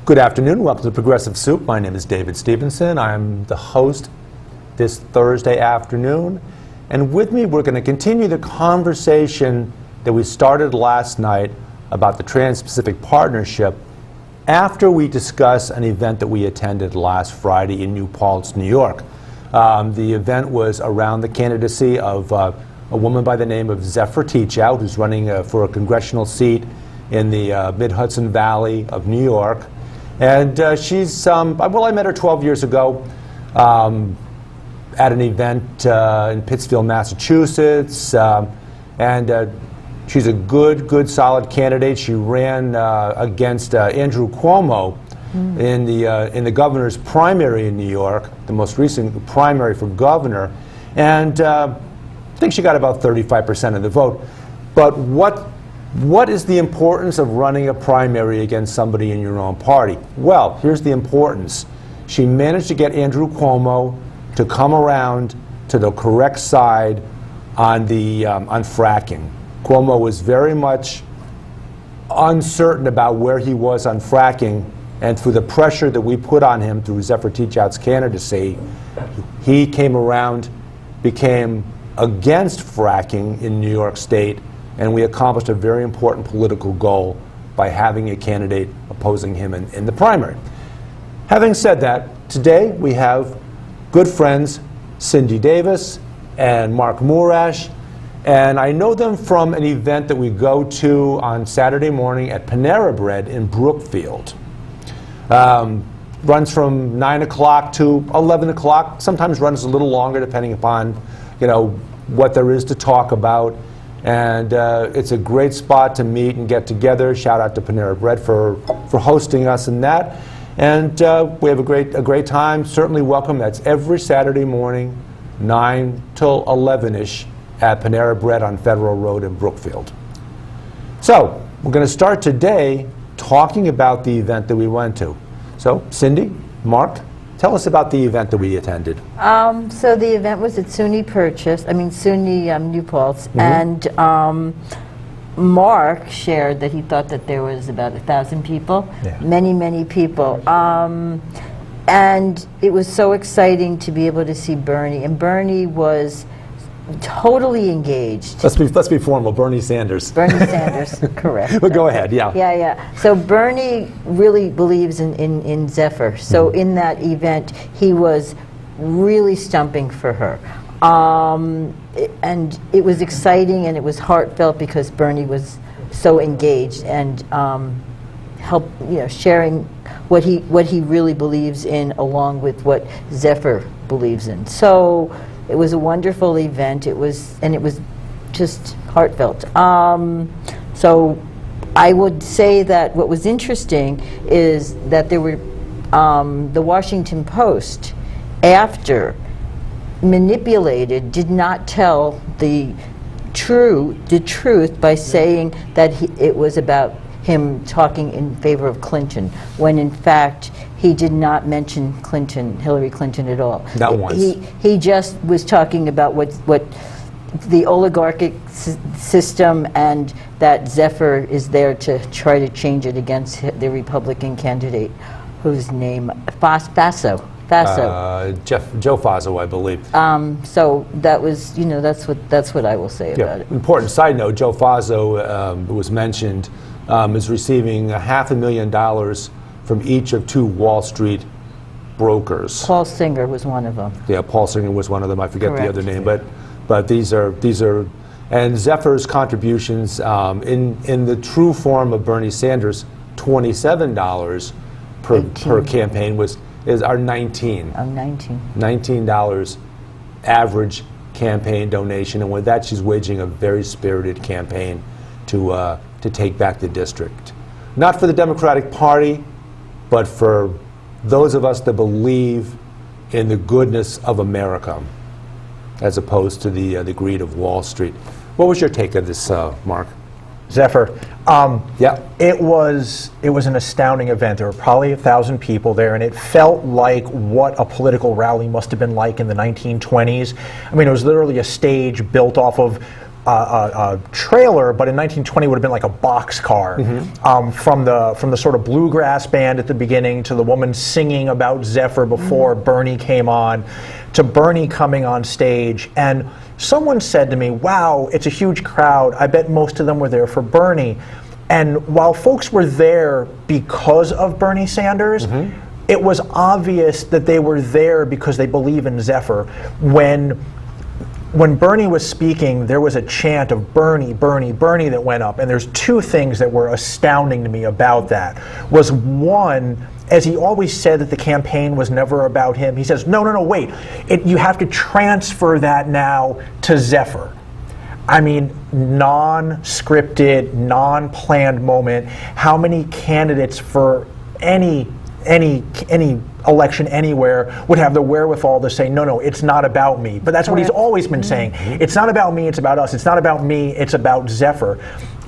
Good afternoon. Welcome to Progressive Soup. My name is David Stevenson. I'm the host this Thursday afternoon. And with me, we're going to continue the conversation that we started last night about the Trans-Pacific Partnership after we discuss an event that we attended last Friday in New Paltz, New York. The event was around the candidacy of a woman by the name of Zephyr Teachout, who's running for a congressional seat in the Mid-Hudson Valley of New York. And she's, well, I met her 12 years ago at an event in Pittsfield, Massachusetts. And she's a good, solid candidate. She ran against Andrew Cuomo in the governor's primary in New York, the most recent primary for governor. And I think she got about 35% of the vote. But what is the importance of running a primary against somebody in your own party? Well, here's the importance. She managed to get Andrew Cuomo to come around to the correct side on fracking. Cuomo was very much uncertain about where he was on fracking, and through the pressure that we put on him through Zephyr Teachout's candidacy, he came around, became against fracking in New York State, and we accomplished a very important political goal by having a candidate opposing him in the primary. Having said that, today we have good friends Cindy Davis and Marc Moorash, and I know them from an event that we go to on Saturday morning at Panera Bread in Brookfield. Runs from 9 o'clock to 11 o'clock, sometimes runs a little longer depending upon, what there is to talk about. And it's a great spot to meet and get together. Shout out to Panera Bread for hosting us in that. And we have a great time. Certainly welcome. That's every Saturday morning, 9 till 11-ish at Panera Bread on Federal Road in Brookfield. So we're going to start today talking about the event that we went to. So Cindy, Marc, tell us about the event that we attended. So the event was at SUNY New Paltz, and Marc shared that he thought that there was about 1,000 people, many people. And it was so exciting to be able to see Bernie, and Bernie was totally engaged. Let's be formal. Bernie Sanders. Bernie Sanders, correct. But go ahead, yeah. Yeah. So Bernie really believes in Zephyr. So in that event, he was really stumping for her. And it was exciting and it was heartfelt because Bernie was so engaged and sharing what he really believes in along with what Zephyr believes in. So it was a wonderful event. It was just heartfelt. So I would say that what was interesting is that there were the Washington Post, after manipulated, did not tell the truth by saying that it was about him talking in favor of Clinton, when in fact he did not mention Hillary Clinton at all. Not once. He just was talking about what the oligarchic system, and that Zephyr is there to try to change it against the Republican candidate, whose name Faso. Joe Faso, I believe. So that was, that's what I will say about it. Important side note: Joe Faso, who was mentioned, is receiving $500,000 from each of two Wall Street brokers. Paul Singer was one of them. Yeah, Paul Singer was one of them. I forget Correct. The other name, but these are, and Zephyr's contributions in the true form of Bernie Sanders, $27 per campaign are 19. $19 average campaign donation, and with that, she's waging a very spirited campaign to take back the district. Not for the Democratic Party, but for those of us that believe in the goodness of America, as opposed to the greed of Wall Street. What was your take of this, Marc? Zephyr. It was an astounding event. There were probably 1,000 people there, and it felt like what a political rally must have been like in the 1920s. I mean, it was literally a stage built off of a trailer, but in 1920 would have been like a boxcar, from the sort of bluegrass band at the beginning to the woman singing about Zephyr before Bernie came on, to Bernie coming on stage. And someone said to me, wow, it's a huge crowd. I bet most of them were there for Bernie. And while folks were there because of Bernie Sanders, it was obvious that they were there because they believe in Zephyr. When Bernie was speaking, there was a chant of Bernie, Bernie, Bernie that went up. And there's two things that were astounding to me about that. Was one, as he always said that the campaign was never about him, he says, no, wait. You have to transfer that now to Zephyr. I mean, non-scripted, non-planned moment. How many candidates for any election anywhere would have the wherewithal to say, no, it's not about me. But that's what he's always been saying. It's not about me, it's about us. It's not about me, it's about Zephyr.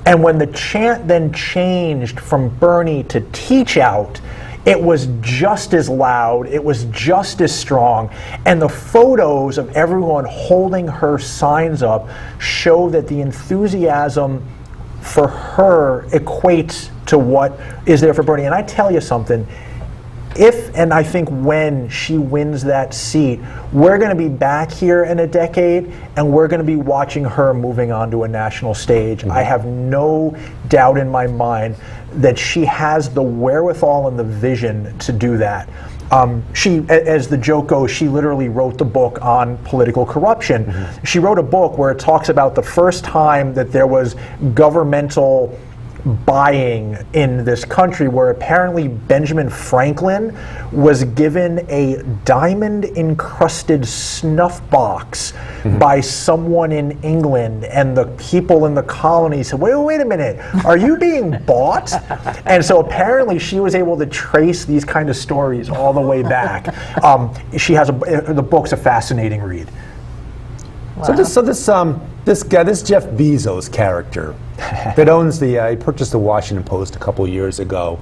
And when the chant then changed from Bernie to Teachout, it was just as loud, it was just as strong, and the photos of everyone holding her signs up show that the enthusiasm for her equates to what is there for Bernie. And I tell you something, if, and I think when she wins that seat, we're going to be back here in a decade and we're going to be watching her moving on to a national stage. I have no doubt in my mind that she has the wherewithal and the vision to do that. She, as the joke goes, she literally wrote the book on political corruption. She wrote a book where it talks about the first time that there was governmental buying in this country, where apparently Benjamin Franklin was given a diamond encrusted snuff box by someone in England, and the people in the colony said, wait a minute, are you being bought? And so apparently she was able to trace these kind of stories all the way back. She has the book's a fascinating read. Wow. This guy, this Jeff Bezos character that owns he purchased the Washington Post a couple years ago.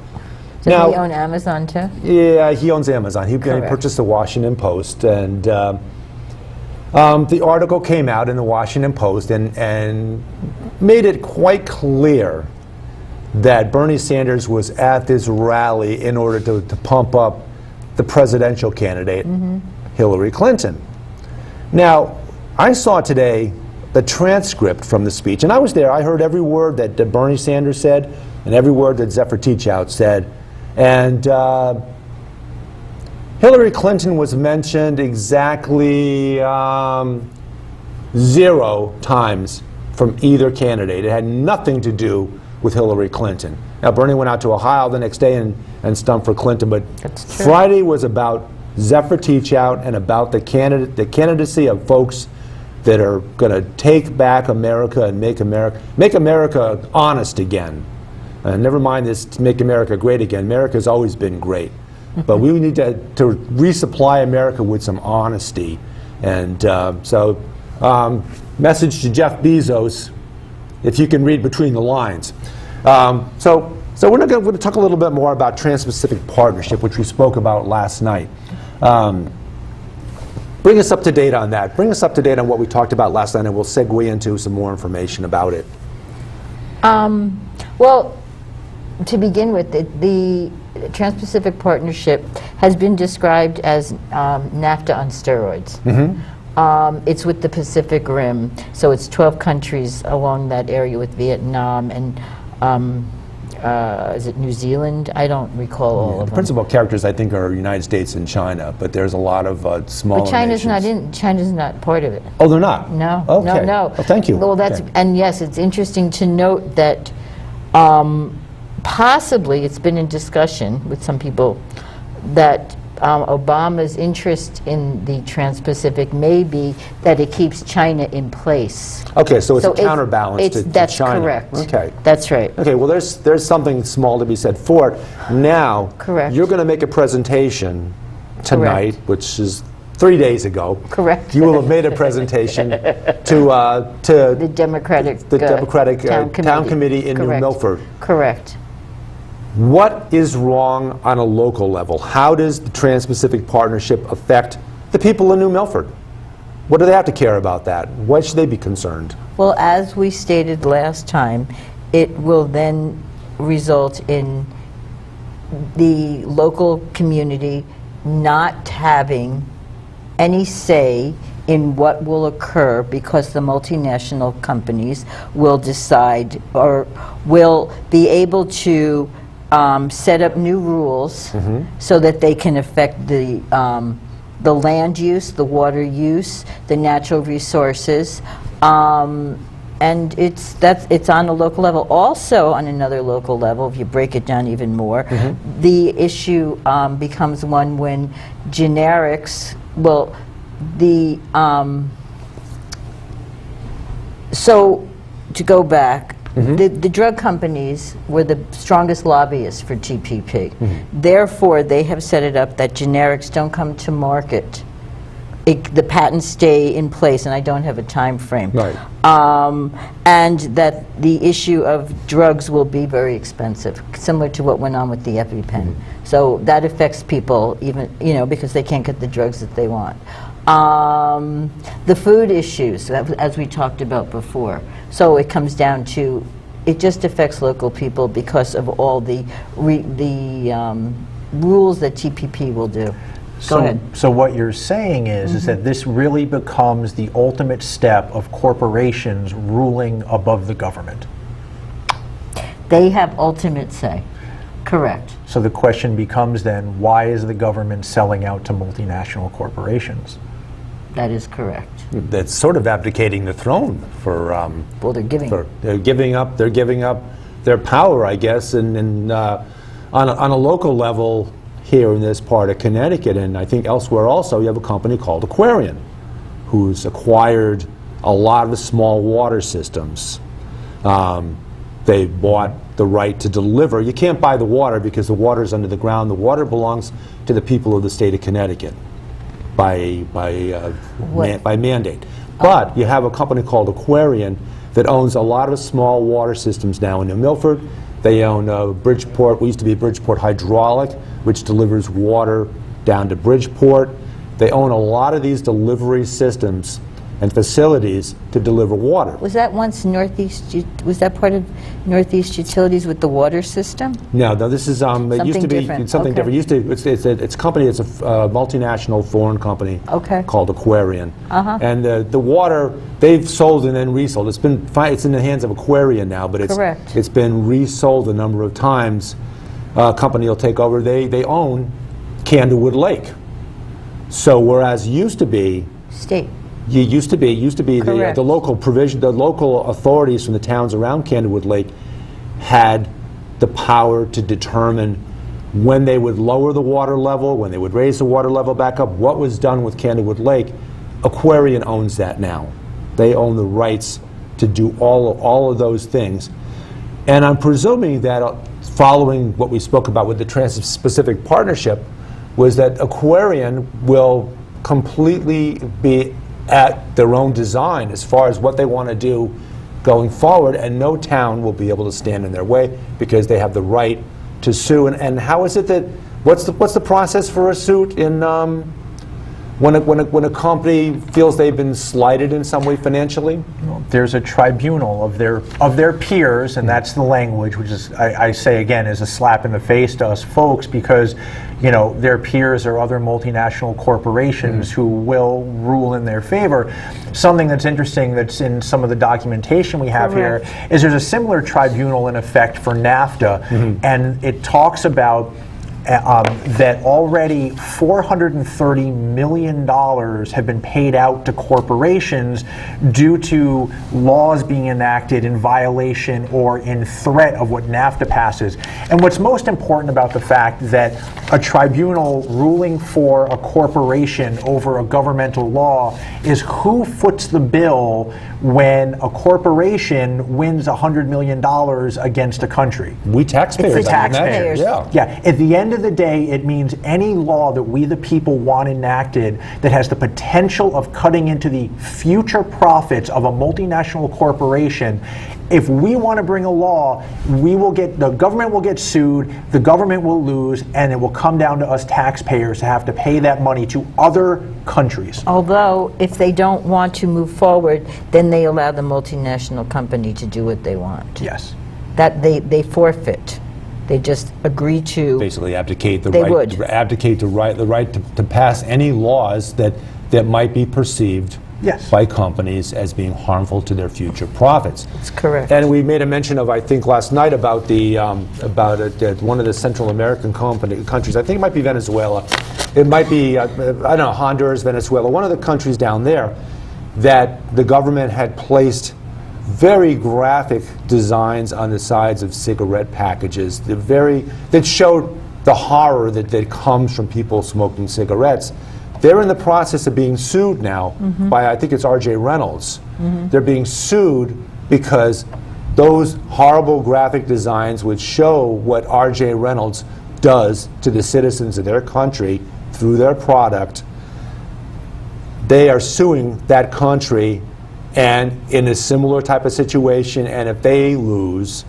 Does he own Amazon too? Yeah, he owns Amazon. He purchased the Washington Post, and the article came out in the Washington Post and made it quite clear that Bernie Sanders was at this rally in order to pump up the presidential candidate, Hillary Clinton. Now, I saw today the transcript from the speech, and I was there. I heard every word that Bernie Sanders said and every word that Zephyr Teachout said. And Hillary Clinton was mentioned exactly 0 times from either candidate. It had nothing to do with Hillary Clinton. Now, Bernie went out to Ohio the next day and stumped for Clinton, but Friday was about Zephyr Teachout and about the candidacy of folks that are going to take back America and make America honest again. Never mind this "Make America Great Again." America's always been great, but we need to resupply America with some honesty. And message to Jeff Bezos, if you can read between the lines. So we're going to talk a little bit more about Trans-Pacific Partnership, which we spoke about last night. Bring us up to date on that. Bring us up to date on what we talked about last night, and we'll segue into some more information about it. Well, to begin with, the Trans-Pacific Partnership has been described as NAFTA on steroids. It's with the Pacific Rim, so it's 12 countries along that area with Vietnam and is it New Zealand? I don't recall all of them. The principal characters, I think, are United States and China, but there's a lot of smaller But China's nations. China's not part of it. Oh, they're not? No. Okay. No. Well, thank you. Well, that's okay. And yes, it's interesting to note that possibly it's been in discussion with some people that Obama's interest in the Trans-Pacific may be that it keeps China in place. Okay, so it's a counterbalance to that's China. Correct. Okay. That's right. Okay, well, there's something small to be said for it. Now, Correct. You're going to make a presentation tonight, Correct. which is 3 days ago. Correct. You will have made a presentation to The Democratic, Town Committee in New Correct. Milford. Correct. What is wrong on a local level? How does the Trans-Pacific Partnership affect the people in New Milford? What do they have to care about that? Why should they be concerned? Well, as we stated last time, it will then result in the local community not having any say in what will occur because the multinational companies will decide or will be able to set up new rules so that they can affect the land use, the water use, the natural resources, and it's on a local level. Also, on another local level, if you break it down even more, the issue becomes one when generics, well, so to go back, the drug companies were the strongest lobbyists for TPP. Therefore, they have set it up that generics don't come to market. The patents stay in place, and I don't have a time frame. Right. And that the issue of drugs will be very expensive, similar to what went on with the EpiPen. So that affects people, even because they can't get the drugs that they want. The food issues, as we talked about before. So it comes down to, it just affects local people because of all the rules that TPP will do. Go ahead. So what you're saying is that this really becomes the ultimate step of corporations ruling above the government. They have ultimate say. Correct. So the question becomes then, why is the government selling out to multinational corporations? That is correct. That's sort of abdicating the throne for. Well, they're giving. They're giving up their power, I guess, and on a local level here in this part of Connecticut, and I think elsewhere also, you have a company called Aquarian, who's acquired a lot of the small water systems. They bought the right to deliver. You can't buy the water because the water's under the ground. The water belongs to the people of the state of Connecticut by mandate. But you have a company called Aquarian that owns a lot of small water systems now in New Milford. They own Bridgeport. We used to be Bridgeport Hydraulic, which delivers water down to Bridgeport. They own a lot of these delivery systems and facilities to deliver water. Was that once Northeast? Was that part of Northeast Utilities with the water system? No, this is it used to be different. something Okay. different. It's a company. It's a multinational foreign company called Aquarian. And the water they've sold and then resold. It's been it's in the hands of Aquarian now, but it's been resold a number of times. A company will take over. They own Candlewood Lake. So whereas used to be state. Used to be the local provision, the local authorities from the towns around Candlewood Lake had the power to determine when they would lower the water level, when they would raise the water level back up, what was done with Candlewood Lake. Aquarian owns that now. They own the rights to do all of those things. And I'm presuming that following what we spoke about with the Trans-Pacific Partnership was that Aquarian will completely be at their own design as far as what they want to do going forward, and no town will be able to stand in their way because they have the right to sue. And how is it that what's the process for a suit in when a company feels they've been slighted in some way financially? There's a tribunal of their peers, and that's the language, which is I say again is a slap in the face to us folks, because their peers are other multinational corporations who will rule in their favor. Something that's interesting that's in some of the documentation we have here is there's a similar tribunal in effect for NAFTA, and it talks about that already $430 million have been paid out to corporations due to laws being enacted in violation or in threat of what NAFTA passes. And what's most important about the fact that a tribunal ruling for a corporation over a governmental law is who foots the bill when a corporation wins $100 million against a country. We taxpayers. It's the taxpayers. Yeah. At the end of the day, it means any law that we the people want enacted that has the potential of cutting into the future profits of a multinational corporation, if we want to bring a law, the government will get sued, the government will lose, and it will come down to us taxpayers to have to pay that money to other countries. Although, if they don't want to move forward, then they allow the multinational company to do what they want. Yes. That they forfeit. They just agree to. Basically abdicate the They right, would. abdicate the right to pass any laws that might be perceived Yes. by companies as being harmful to their future profits. That's correct. And we made a mention of, I think, last night about one of the Central American countries. I think it might be Venezuela. It might be, I don't know, Honduras, Venezuela. One of the countries down there that the government had placed very graphic designs on the sides of cigarette packages that showed the horror that comes from people smoking cigarettes. They're in the process of being sued now by, I think it's R.J. Reynolds. They're being sued because those horrible graphic designs would show what R.J. Reynolds does to the citizens of their country through their product. They are suing that country, and in a similar type of situation, and if they lose,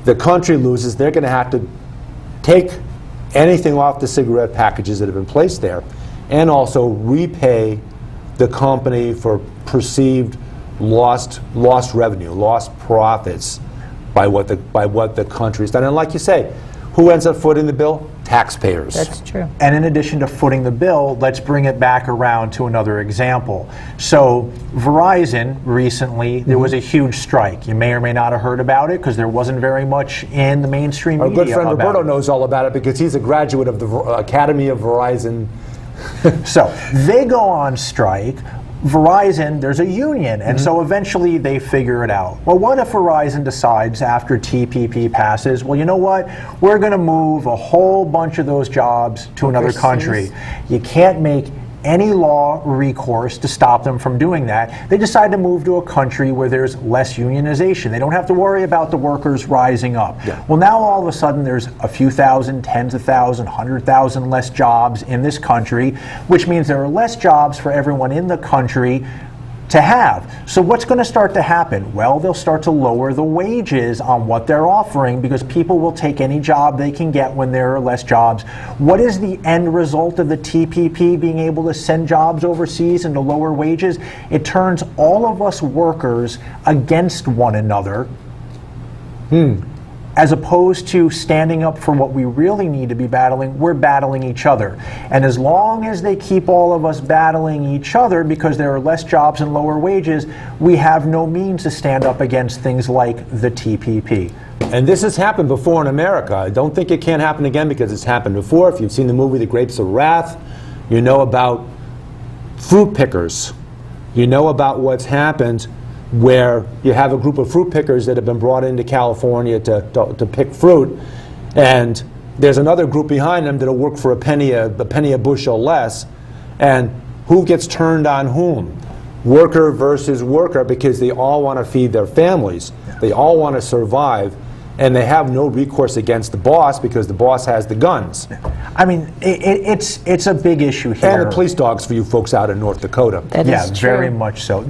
the country loses, they're going to have to take anything off the cigarette packages that have been placed there, and also repay the company for perceived lost revenue, lost profits by what the country's done. And like you say, who ends up footing the bill? Taxpayers. That's true. And in addition to footing the bill, let's bring it back around to another example. So Verizon recently, there was a huge strike. You may or may not have heard about it because there wasn't very much in the mainstream Our media good friend about Roberto it. knows all about it because he's a graduate of the Academy of Verizon. So they go on strike. Verizon, there's a union, and so eventually they figure it out. Well, what if Verizon decides after TPP passes, well, you know what? We're going to move a whole bunch of those jobs to another country. You can't make any law recourse to stop them from doing that. They decide to move to a country where there's less unionization. They don't have to worry about the workers rising up. Yeah. Well, now all of a sudden there's a few thousand, tens of thousands, 100,000 less jobs in this country, which means there are less jobs for everyone in the country to have. So what's going to start to happen? Well, they'll start to lower the wages on what they're offering because people will take any job they can get when there are less jobs. What is the end result of the TPP being able to send jobs overseas and to lower wages? It turns all of us workers against one another. As opposed to standing up for what we really need to be battling, we're battling each other. And as long as they keep all of us battling each other because there are less jobs and lower wages, we have no means to stand up against things like the TPP. And this has happened before in America. I don't think it can't happen again because it's happened before. If you've seen the movie The Grapes of Wrath, you know about fruit pickers. You know about what's happened where you have a group of fruit pickers that have been brought into California to pick fruit, and there's another group behind them that'll work for a penny a bushel less, and who gets turned on whom? Worker versus worker, because they all want to feed their families. They all want to survive, and they have no recourse against the boss because the boss has the guns. I mean, it's a big issue here. And the police dogs for you folks out in North Dakota. That is true. Very much so.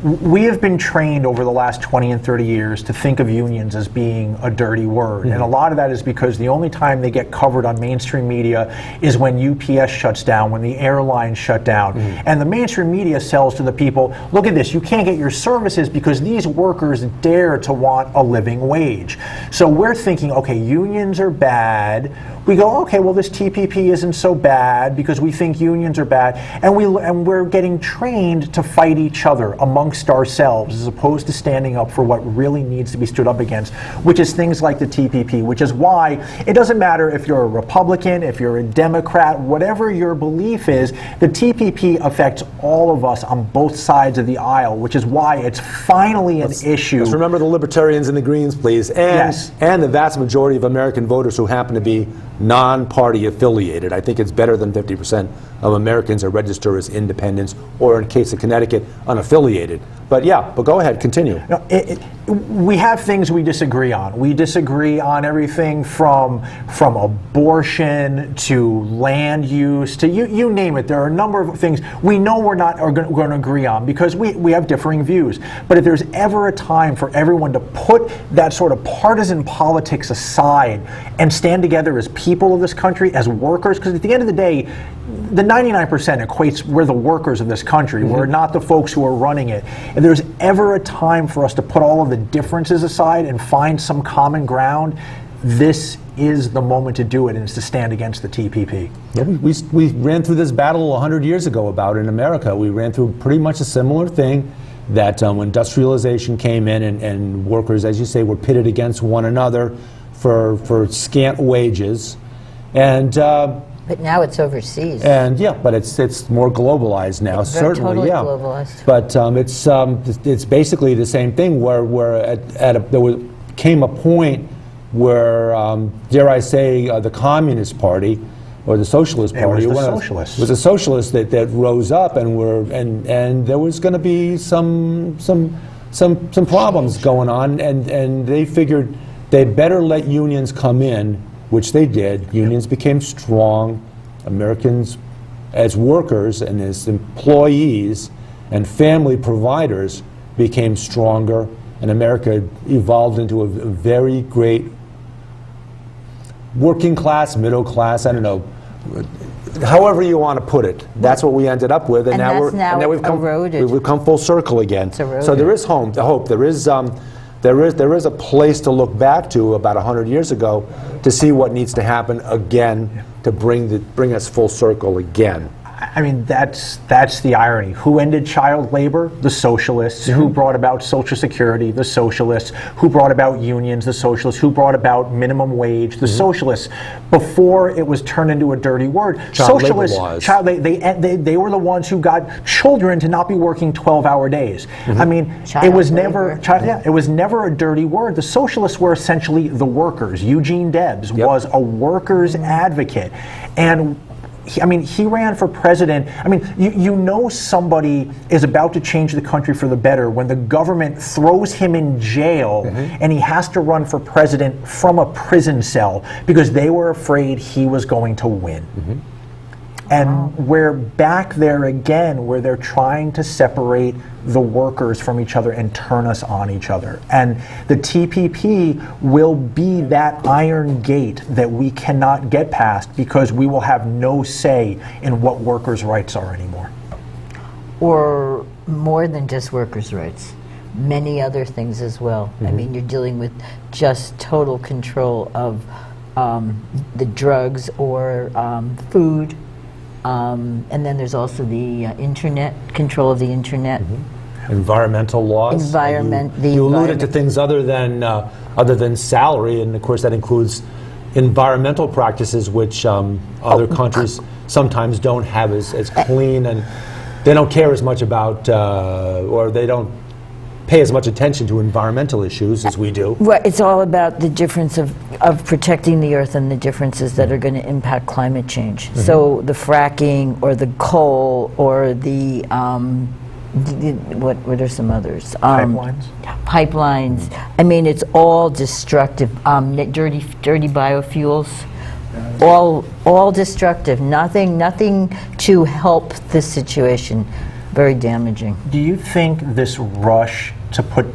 We have been trained over the last 20 and 30 years to think of unions as being a dirty word. And a lot of that is because the only time they get covered on mainstream media is when UPS shuts down, when the airlines shut down. And the mainstream media sells to the people, look at this, you can't get your services because these workers dare to want a living wage. So we're thinking, okay, unions are bad. We go, okay, well, this TPP isn't so bad because we think unions are bad. And we're getting trained to fight each other amongst ourselves as opposed to standing up for what really needs to be stood up against, which is things like the TPP, which is why it doesn't matter if you're a Republican, if you're a Democrat, whatever your belief is, the TPP affects all of us on both sides of the aisle, which is why it's finally an issue. Let's remember the Libertarians and the Greens, please, and the vast majority of American voters who happen to be non-party affiliated. I think it's better than 50% of Americans are registered as independents, or in case of Connecticut, unaffiliated. But yeah, but go ahead, continue. No, we have things we disagree on. We disagree on everything from abortion to land use to you name it. There are a number of things we know we're not going to agree on because we have differing views. But if there's ever a time for everyone to put that sort of partisan politics aside and stand together as people of this country, as workers, because at the end of the day, the 99% equates we're the workers of this country. We're not the folks who are running it. If there's ever a time for us to put all of the differences aside and find some common ground, this is the moment to do it, and it's to stand against the TPP. Yeah, we ran through this battle 100 years ago about in America. We ran through pretty much a similar thing, that when industrialization came in and workers, as you say, were pitted against one another for scant wages. And But now it's overseas. And yeah, but it's more globalized now, It's certainly. totally Yeah, globalized. But it's basically the same thing. Where came a point where, dare I say, the Communist Party or the Socialist Party, was the socialists that rose up and there was going to be some problems going on, and they figured they better let unions come in, which they did. Unions became strong. Americans, as workers and as employees and family providers, became stronger, and America evolved into a very great working class, middle class, I don't know, however you want to put it. That's what we ended up with, and now we've come full circle again. So there is hope. There is a place to look back to about 100 years ago to see what needs to happen again to bring us full circle again. I mean, that's the irony. Who ended child labor? The socialists. Who brought about Social Security? The socialists. Who brought about unions? The socialists. Who brought about minimum wage? The socialists. Before it was turned into a dirty word, socialists. They were the ones who got children to not be working 12-hour days. I mean, it was never a dirty word. The socialists were essentially the workers. Eugene Debs was a workers' advocate, and he ran for president. I mean, you know somebody is about to change the country for the better when the government throws him in jail and he has to run for president from a prison cell because they were afraid he was going to win. And we're back there again where they're trying to separate the workers from each other and turn us on each other. And the TPP will be that iron gate that we cannot get past because we will have no say in what workers' rights are anymore. Or more than just workers' rights, many other things as well. I mean, you're dealing with just total control of the drugs or food. And then there's also the internet, control of the internet. Environmental laws. You alluded to things other than salary, and of course that includes environmental practices, which other countries sometimes don't have as clean, and they don't care as much about, or they don't pay as much attention to environmental issues as we do. Right, it's all about the difference of protecting the earth and the differences that are going to impact climate change. So the fracking or the coal or the what are some others? Pipelines. I mean, it's all destructive. Dirty biofuels. All destructive. Nothing to help this situation. Very damaging. Do you think this rush to put more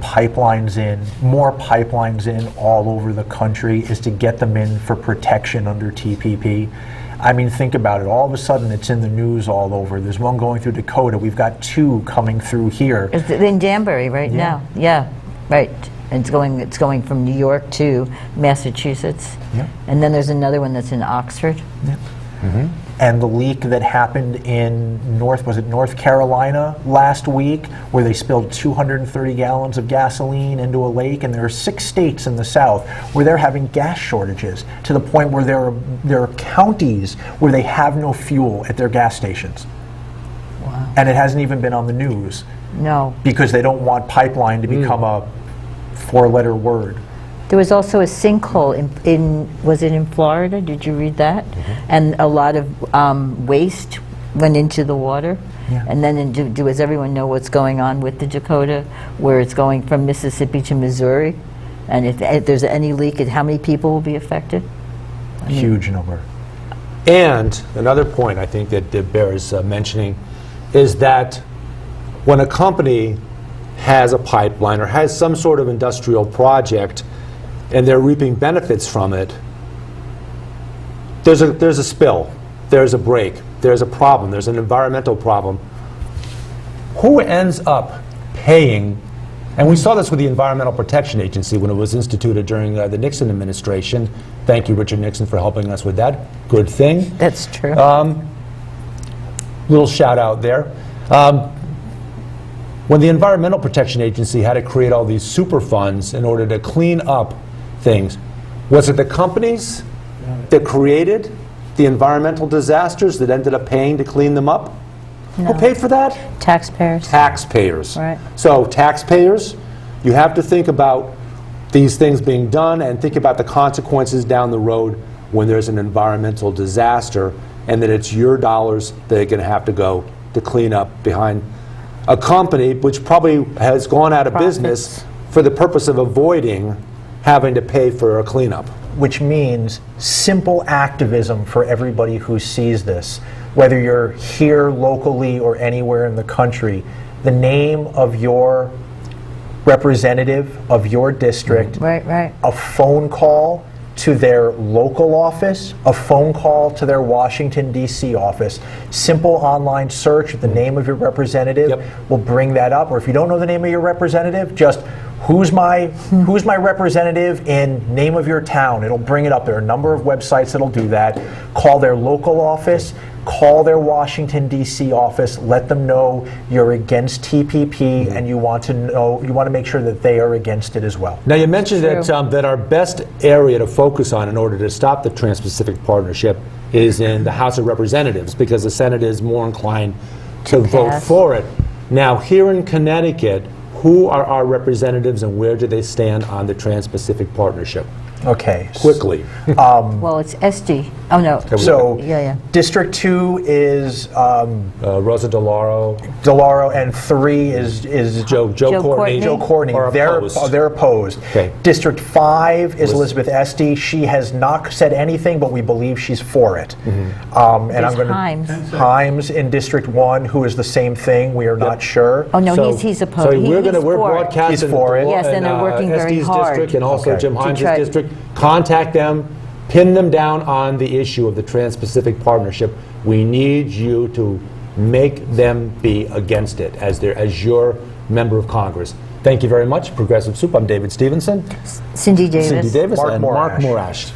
pipelines in all over the country is to get them in for protection under TPP? I mean, think about it. All of a sudden, it's in the news all over. There's one going through Dakota. We've got two coming through here. It's in Danbury right now. Yeah, right. It's going from New York to Massachusetts. Yeah. And then there's another one that's in Oxford. Yeah. And the leak that happened in North Carolina last week, where they spilled 230 gallons of gasoline into a lake, and there are 6 states in the South where they're having gas shortages to the point where there are counties where they have no fuel at their gas stations. Wow. And it hasn't even been on the news. No. Because they don't want pipeline to become a 4-letter word. There was also a sinkhole was it in Florida? Did you read that? And a lot of waste went into the water. Yeah. And then does everyone know what's going on with the Dakota, where it's going from Mississippi to Missouri? And if there's any leak, how many people will be affected? Huge number. And another point I think that bears mentioning is that when a company has a pipeline or has some sort of industrial project and they're reaping benefits from it, there's a spill, there's a break, there's a problem, there's an environmental problem. Who ends up paying? And we saw this with the Environmental Protection Agency when it was instituted during the Nixon administration. Thank you, Richard Nixon, for helping us with that. Good thing. That's true. Little shout out there. When the Environmental Protection Agency had to create all these super funds in order to clean up things, was it the companies that created the environmental disasters that ended up paying to clean them up? No. Who paid for that? Taxpayers. Taxpayers. Right. So taxpayers, you have to think about these things being done and think about the consequences down the road when there's an environmental disaster, and that it's your dollars that are going to have to go to clean up behind a company which probably has gone out of business for the purpose of avoiding having to pay for a cleanup. Which means simple activism for everybody who sees this. Whether you're here locally or anywhere in the country, the name of your representative of your district, Right. a phone call to their local office, a phone call to their Washington, D.C. office. Simple online search of the name of your representative will bring that up. Or if you don't know the name of your representative, just who's my representative in name of your town. It'll bring it up. There are a number of websites that'll do that. Call their local office. Call their Washington, D.C. office. Let them know you're against TPP and you want to make sure that they are against it as well. Now, you mentioned that our best area to focus on in order to stop the Trans-Pacific Partnership is in the House of Representatives, because the Senate is more inclined to vote for it. Now, here in Connecticut, who are our representatives and where do they stand on the Trans-Pacific Partnership? Okay. Quickly. Well, it's SD. Oh, no. So, Yeah. District 2 is Rosa DeLauro, and 3 is Joe Courtney. Joe Courtney. Are opposed. They're opposed. Okay. District 5 is Elizabeth Esty. She has not said anything, but we believe she's for it. And There's Himes. Himes in District 1, who is the same thing. We are not sure. Oh, no, So- he's opposed. So we're He's for it. broadcasting He's for it. Yes, and they're working very SD's hard. district and also Okay. Jim To Himes' try- district. Contact them, pin them down on the issue of the Trans-Pacific Partnership. We need you to make them be against it as your member of Congress. Thank you very much. Progressive Soup. I'm David Stevenson. Cindy Davis. Cindy Davis Marc and Marc Moorash. Moorash.